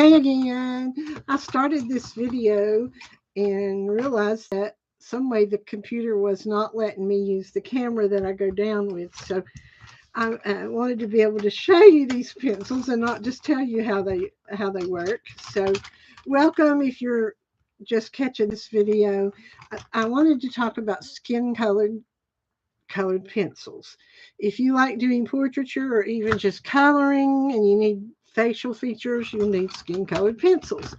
Okay, again, I started this video and realized that some way the computer was not letting me use the camera that I go down with. So I wanted to be able to show you these pencils and not just tell you how they work. So welcome if you're just catching this video. I wanted to talk about skin colored pencils. If you like doing portraiture or even just coloring and you need facial features, you'll need skin colored pencils.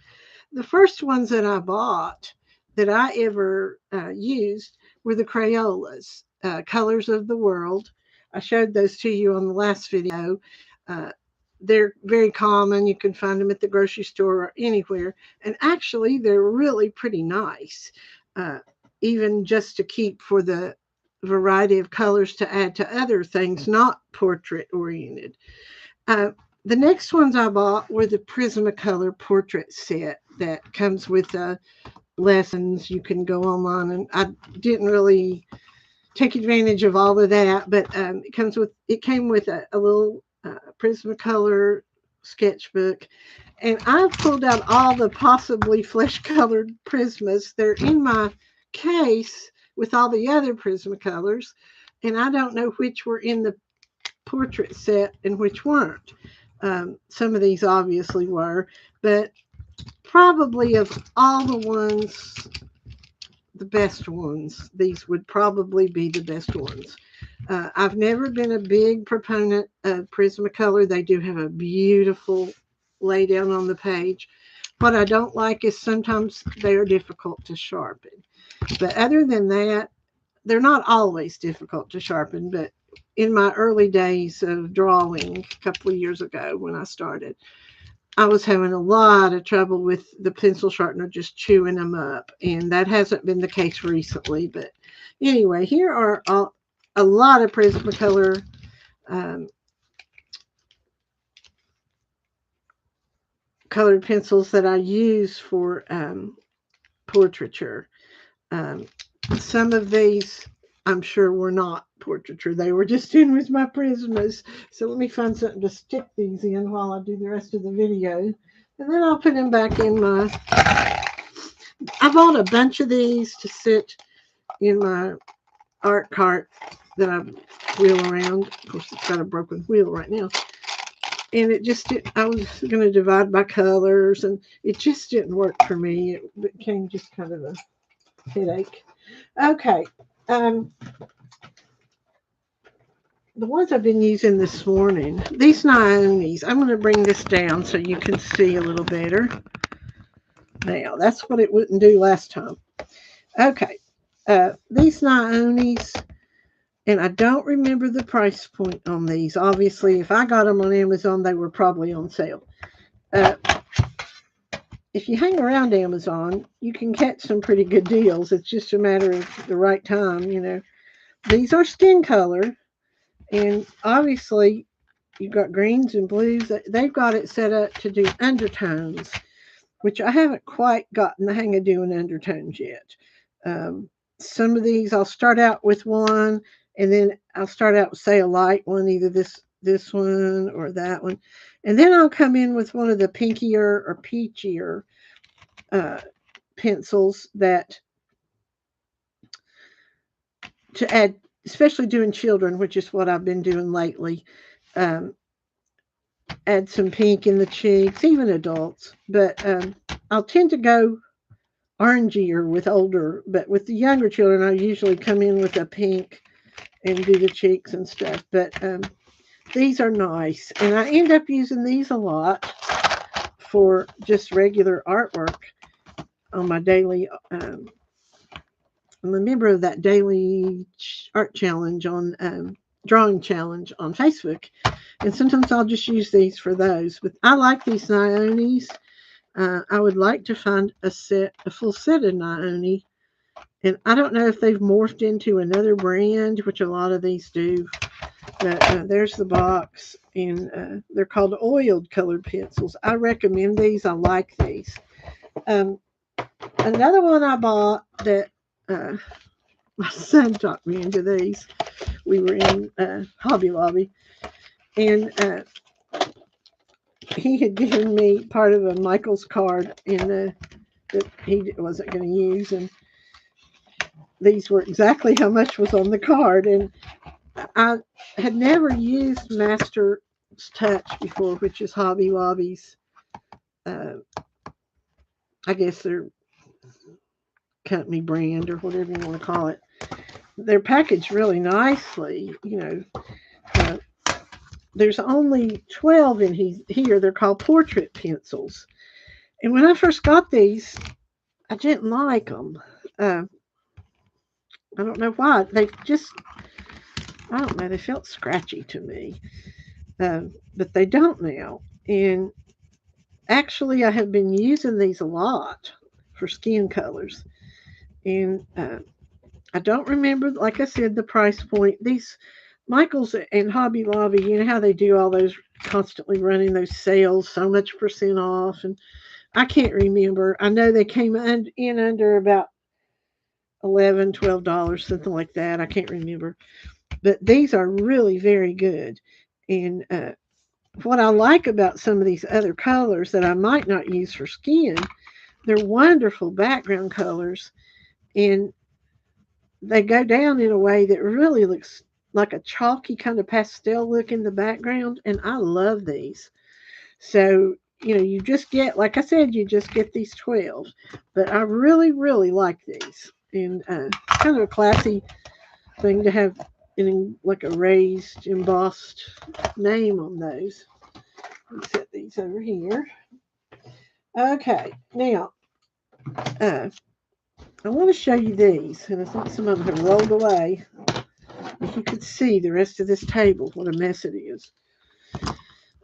The first ones that I bought that I ever used were the Crayolas, Colors of the World. I showed those to you on the last video. Uh, they're very common. You can find them at the grocery store or anywhere. And actually, they're really pretty nice, uh, even just to keep for the variety of colors to add to other things not portrait oriented. Uh, the next ones I bought were the Prismacolor portrait set that comes with lessons. You can go online, and I didn't really take advantage of all of that, but it came with a little Prismacolor sketchbook, and I've pulled out all the possibly flesh colored Prismas. They're in my case with all the other Prismacolors, and I don't know which were in the portrait set and which weren't. Some of these obviously were, but probably of all the ones, the best ones, these would probably be the best ones. I've never been a big proponent of Prismacolor. They do have a beautiful lay down on the page. What I don't like is sometimes they are difficult to sharpen. But other than that, they're not always difficult to sharpen, but in my early days of drawing a couple of years ago when I started, I was having a lot of trouble with the pencil sharpener just chewing them up, and that hasn't been the case recently. But anyway, here are a lot of Prismacolor um, colored pencils that I use for portraiture. Um, some of these, I'm sure, were not portraiture. They were just in with my Prismas. So let me find something to stick these in while I do the rest of the video. And then I'll put them back in my... I bought a bunch of these to sit in my art cart that I wheel around. Of course, it's got a broken wheel right now. And I was going to divide by colors, and it just didn't work for me. It became just kind of a headache. Okay. The ones I've been using this morning, these Naomis, I'm going to bring this down so you can see a little better. Now, that's what it wouldn't do last time. Okay. These Naomis, and I don't remember the price point on these. Obviously, if I got them on Amazon, they were probably on sale. If you hang around Amazon, you can catch some pretty good deals. It's just a matter of the right time, you know. These are skin color, and obviously, you've got greens and blues. They've got it set up to do undertones, which I haven't quite gotten the hang of doing undertones yet. Some of these I'll start out with one, and then I'll start out with, say, a light one, either this one or that one, and then I'll come in with one of the pinkier or peachier pencils that to add, especially doing children, which is what I've been doing lately. Add some pink in the cheeks, even adults, but I'll tend to go orangier with older, but with the younger children, I usually come in with a pink and do the cheeks and stuff. But these are nice, and I end up using these a lot for just regular artwork on my daily. I'm a member of that daily art challenge on drawing challenge on Facebook, and sometimes I'll just use these for those. But I like these Naomis. I would like to find a full set of Naomi, and I don't know if they've morphed into another brand, which a lot of these do. But there's the box, and they're called oiled colored pencils. I recommend these. I like these. Another one I bought that my son talked me into these. We were in Hobby Lobby, and he had given me part of a Michaels card that he wasn't going to use, and these were exactly how much was on the card. And I had never used Master's Touch before, which is Hobby Lobby's. Uh, I guess their company brand or whatever you want to call it. They're packaged really nicely. Uh, there's only 12 in here. They're called portrait pencils. And when I first got these, I didn't like them. Uh, I don't know why. I don't know, they felt scratchy to me. But they don't now. And actually, I have been using these a lot for skin colors. And I don't remember, like I said, the price point. These Michaels and Hobby Lobby, you know how they do all those constantly running those sales, so much percent off. And I can't remember. I know they came in under about $11, $12, something like that. I can't remember. But these are really very good. And what I like about some of these other colors that I might not use for skin, they're wonderful background colors. And they go down in a way that really looks like a chalky kind of pastel look in the background. And I love these. So, you just get, like I said, you just get these 12. But I really, really like these. And it's kind of a classy thing to have like a raised, embossed name on those. Let me set these over here. Okay, now I want to show you these, and I think some of them have rolled away. If you could see the rest of this table, what a mess it is.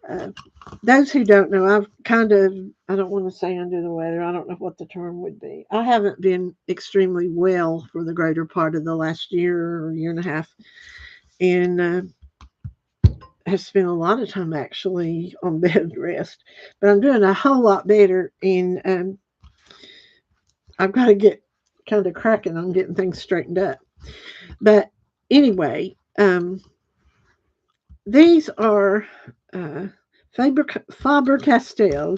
Uh, those who don't know, I don't want to say under the weather. I don't know what the term would be. I haven't been extremely well for the greater part of the last year or year and a half. And have spent a lot of time actually on bed rest. But I'm doing a whole lot better. And I've got to get kind of cracking on getting things straightened up. But anyway, these are uh, Faber Castell.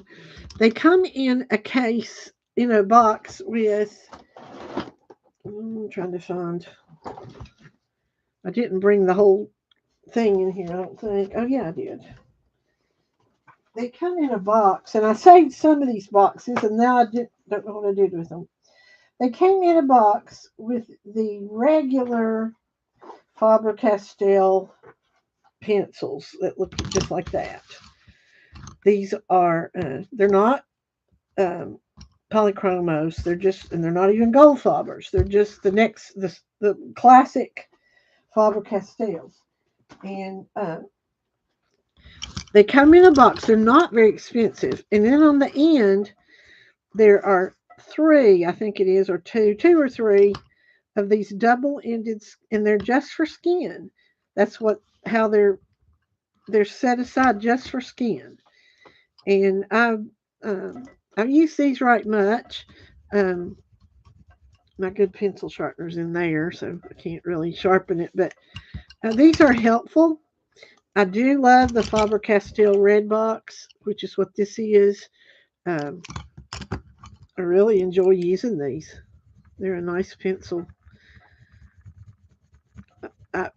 They come in a case, in a box with, I'm trying to find, I didn't bring the whole thing in here, I don't think. Oh, yeah, I did. They come in a box, and I saved some of these boxes, and now don't know what I did with them. They came in a box with the regular Faber Castell pencils that look just like that. These are, they're not polychromos. And they're not even gold Fabers. They're just the classic Faber Castells. And they come in a box. They're not very expensive. And then on the end, there are three, I think it is, or two or three of these double-ended, and they're just for skin. That's how they're set aside just for skin. And I've used these right much. Um, my good pencil sharpener's in there, so I can't really sharpen it. But these are helpful. I do love the Faber Castell Red Box, which is what this is. Um, I really enjoy using these. They're a nice pencil.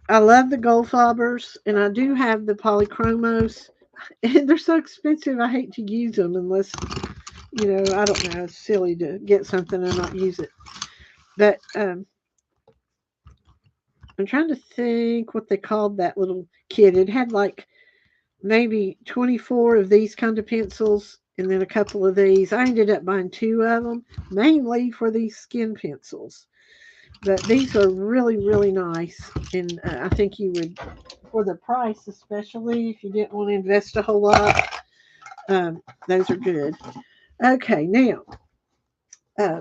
I love the gold Fabers, and I do have the polychromos. And they're so expensive, I hate to use them unless, I don't know, it's silly to get something and not use it. But I'm trying to think what they called that little kit. It had like maybe 24 of these kind of pencils and then a couple of these. I ended up buying two of them, mainly for these skin pencils. But these are really, really nice. And I think you would, for the price, especially if you didn't want to invest a whole lot, those are good. Okay, now, uh,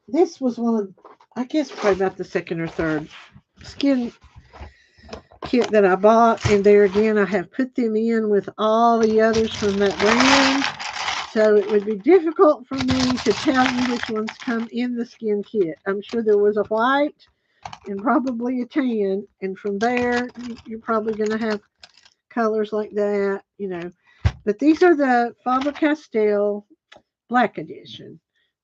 this was one of, I guess, probably about the second or third skin kit that I bought. And there again, I have put them in with all the others from that brand. So it would be difficult for me to tell you which ones come in the skin kit. I'm sure there was a white and probably a tan. And from there, you're probably going to have colors like that, you know. But these are the Faber-Castell Black Edition.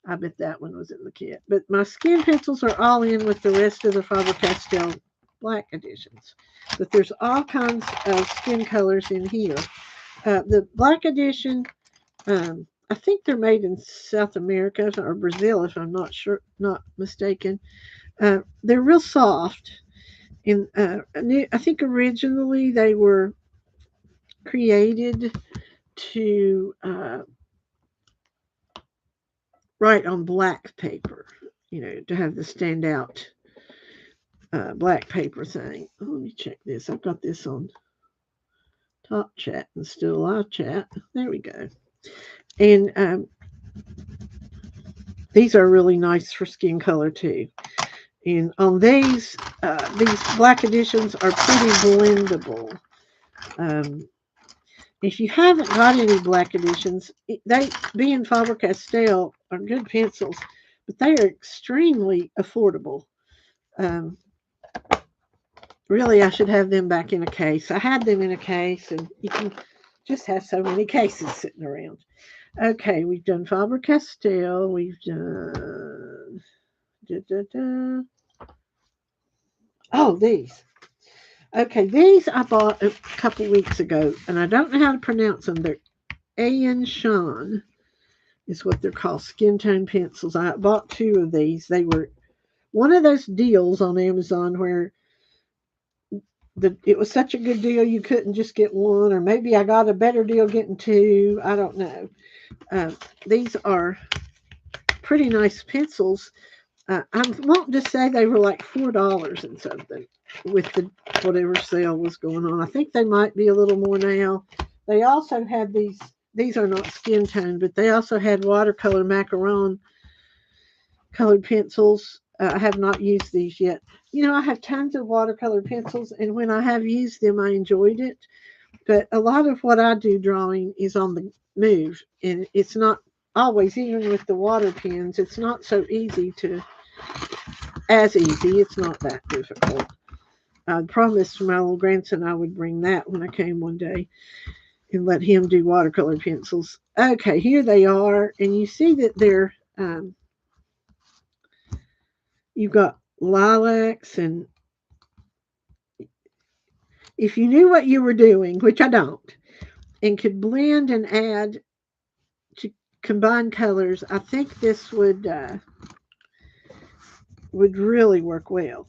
I bet that one was in the kit. But my skin pencils are all in with the rest of the Faber-Castell Black Editions. But there's all kinds of skin colors in here. The Black Edition, I think they're made in South America or Brazil, if I'm not mistaken. They're real soft. And I think originally they were created to write on black paper, you know, to have the standout black paper thing. Oh, let me check this. I've got this on top chat instead of live chat. There we go. And these are really nice for skin color too. And on these black editions are pretty blendable. If you haven't got any black editions, they being Faber-Castell are good pencils, but they are extremely affordable. Really, I should have them back in a case. I had them in a case, and you can just have so many cases sitting around. Okay, we've done Faber-Castell. We've done... Oh, these. Okay, these I bought a couple weeks ago, and I don't know how to pronounce them. They're Ayan Shan is what they're called, skin tone pencils. I bought 2 of these. They were one of those deals on Amazon where it was such a good deal you couldn't just get one, or maybe I got a better deal getting 2. I don't know. These are pretty nice pencils. I want to say they were like $4 and something with the whatever sale was going on. I think they might be a little more now. They also had these are not skin tone, but they also had watercolor macaron colored pencils. I have not used these yet. You know, I have tons of watercolor pencils, and when I have used them, I enjoyed it. But a lot of what I do drawing is on the move, and it's not always, even with the water pens, it's not so easy to, it's not that difficult. I promised my little grandson I would bring that when I came one day and let him do watercolor pencils. Okay, here they are, and you see that they're, you've got lilacs, and if you knew what you were doing, which I don't, and could blend and add to combine colors, I think this would really work well.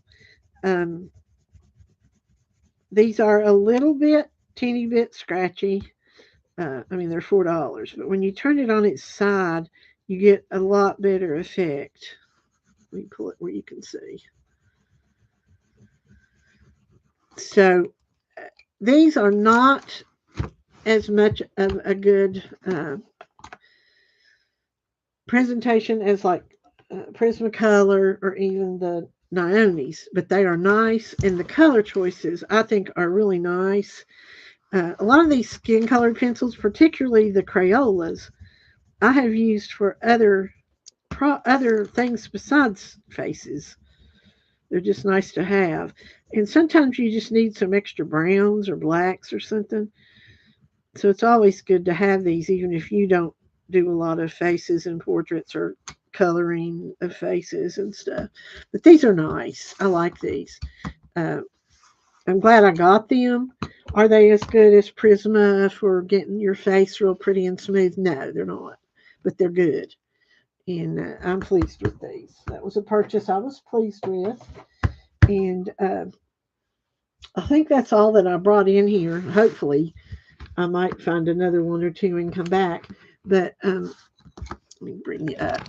These are a little bit, teeny bit scratchy. I mean, they're $4, but when you turn it on its side, you get a lot better effect. Let me pull it where you can see. So these are not as much of a good presentation as like Prismacolor or even the Naomi's, but they are nice, and the color choices I think are really nice. A lot of these skin colored pencils, particularly the Crayolas, I have used for other things besides faces. They're just nice to have. And sometimes you just need some extra browns or blacks or something. So it's always good to have these, even if you don't do a lot of faces and portraits or coloring of faces and stuff. But these are nice. I like these. I'm glad I got them. Are they as good as Prisma for getting your face real pretty and smooth? No, they're not. But they're good. And I'm pleased with these. That was a purchase I was pleased with. And I think that's all that I brought in here. Hopefully, I might find another one or two and come back. But let me bring you up.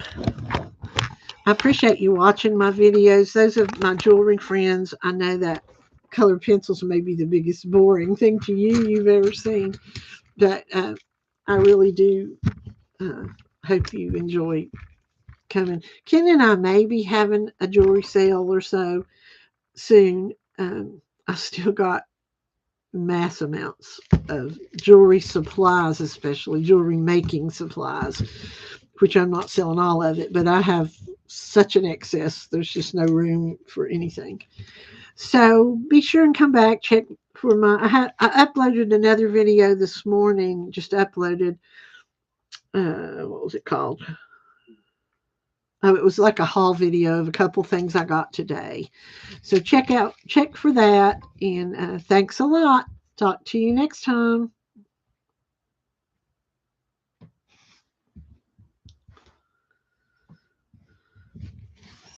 I appreciate you watching my videos. Those are my jewelry friends. I know that colored pencils may be the biggest boring thing to you've ever seen. But I really do hope you enjoy coming. Ken and I may be having a jewelry sale or so soon. I still got mass amounts of jewelry supplies, especially jewelry making supplies, which I'm not selling all of it, but I have such an excess. There's just no room for anything. So be sure and come back, check for my, I uploaded another video this morning, just uploaded, what was it called? Oh, it was like a haul video of a couple things I got today. So check for that. And thanks a lot. Talk to you next time.